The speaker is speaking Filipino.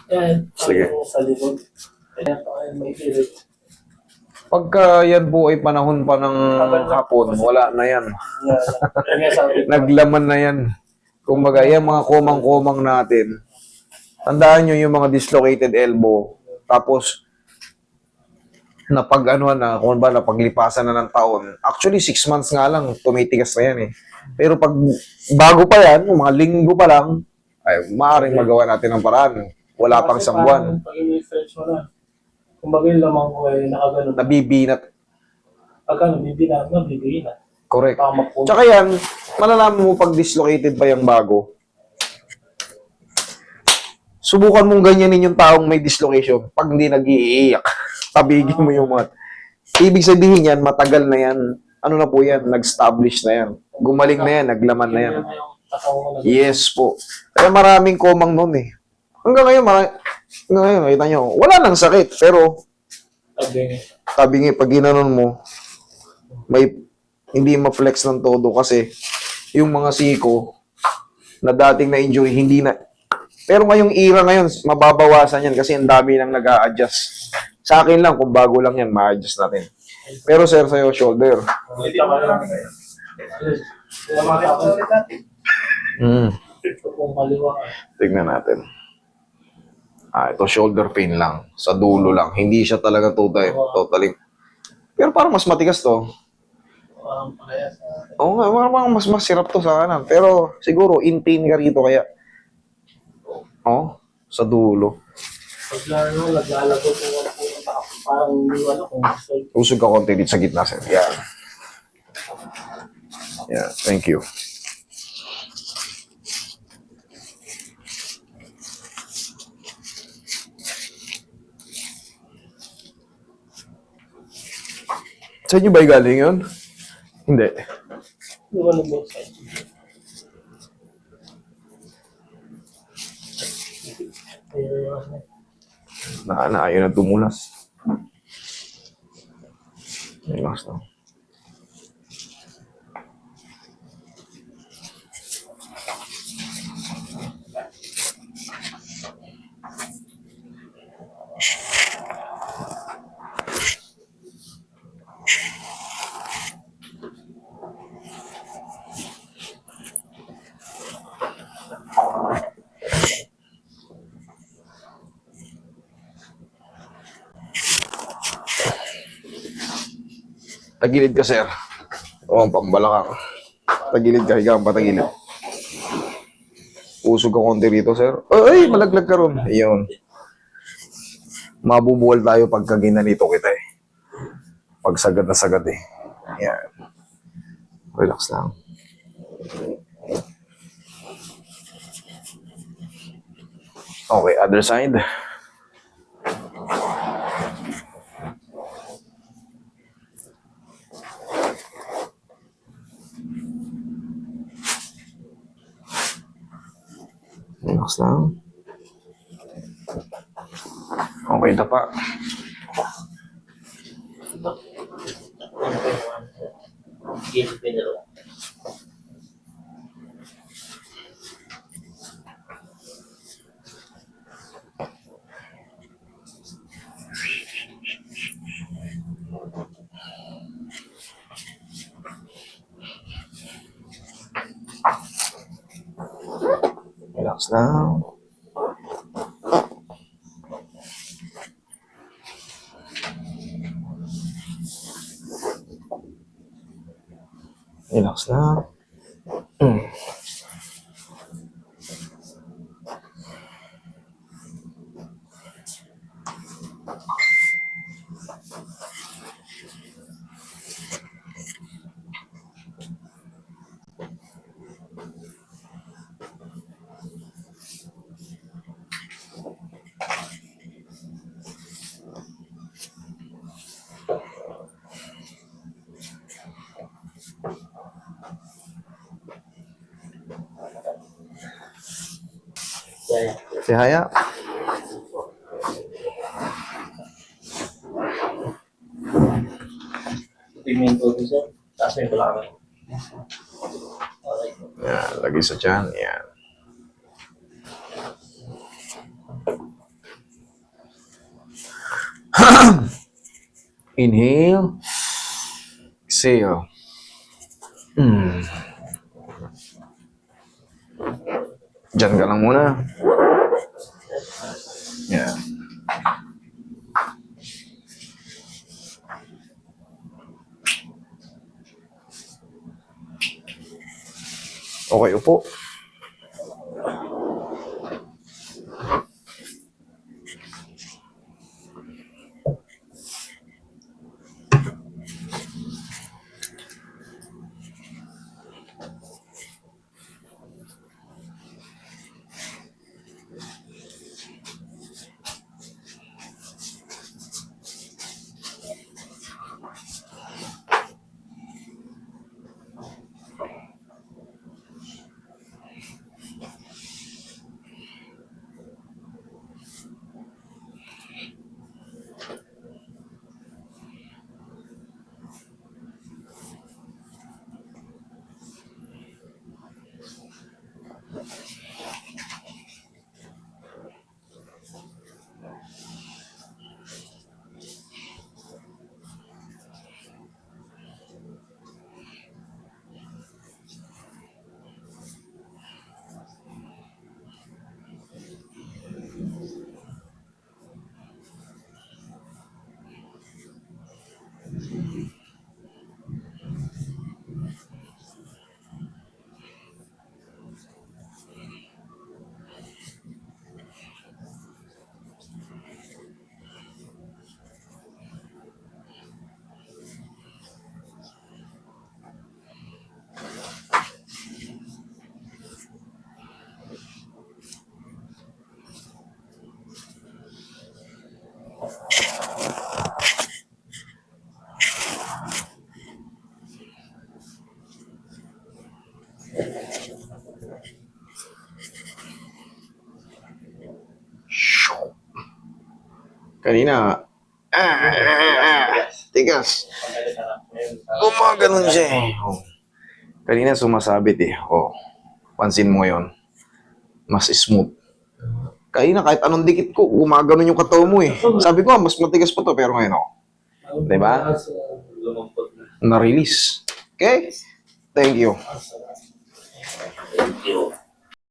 Yan. Sige. Sa likod. Kaya may pilit. Pagka yan po ay panahon pa ng hapon, wala na yan. Kaya sabi ko, Naglaman na yan. Kumbaga, yan mga komang-komang natin. Tandaan nyo yung mga dislocated elbow. Tapos, napag-anuhan na, kung ba, napaglipasan na ng taon. Actually, 6 months nga lang, tumitigas na yan eh. Pero pag bago pa yan, mga linggo pa lang, ay maaaring magawa natin ng paraan. Wala pang isang buwan. Pag i-stretch mo na. Kumbaga yung lamang ko ay nakaganon. Nabibinat. Pagka nabibinat. Correct. Baka mapunta. Tsaka yan, malalaman mo pag dislocated pa yung bago. Subukan mong ganyanin yung taong may dislocation pag hindi nag-iiyak. Tabigin mo yung mga... Ibig sabihin yan, matagal na yan. Ano na po yan? Nag-establish na yan. Gumaling na yan, naglaman na yan. Yes po. Kaya maraming komang nun eh. Hanggang ngayon, nakita nyo, wala nang sakit. Pero, sabi nga, pag ginanon mo, may hindi ma-flex ng todo kasi yung mga siko na dating na-injury, hindi na. Pero ngayong era ngayon, mababawasan yan kasi ang dami nang nag-a-adjust. Sa akin lang, kung bago lang yan, ma-adjust natin. Pero sir, sa'yo, shoulder. Tignan natin. Ito shoulder pain lang. Sa dulo lang. Hindi siya talaga totally. Pero parang mas matigas to. Oo nga, parang mas masirap to sa kanan. Pero siguro, in pain ka rito kaya. Sa dulo. Pagla naglalagot ko parang kung Usog ka konti dito sa gitna, sir. Yeah. Yeah, thank you. Sa inyo ba galing yun? Hindi. Ayaw na tumulas. Relax lang. Tagilid ka, sir. Ang pambalakang. Tagilid ka, higa ang patagilid. Usog ka konti rito, sir. Ay, malaglag ka ron. Ayun. Mabubuwal tayo pagka ginanito kita eh. Pag sagad na sagad eh. Ayan. Relax lang. Okay, other side. Relax lang. Okay, tapa. Relax lang. Relax lang. Si Haya. Pigmento ko sir. Tapos may balakang. Yan, lagi sa tiyan. Yan. Inhale. Exhale. Diyan ka lang muna. Yan. Okay, upo. Kanina, tigas. Gumaganon siya eh. Oh. Kanina sumasabit eh. Oh. Pansin mo yon, mas smooth. Kanina kahit anong dikit ko, gumaganon yung katawan mo eh. Sabi ko, mas matigas pa to, pero ngayon oh. Diba? Lumampot na. Na-release. Okay? Thank you. Thank you.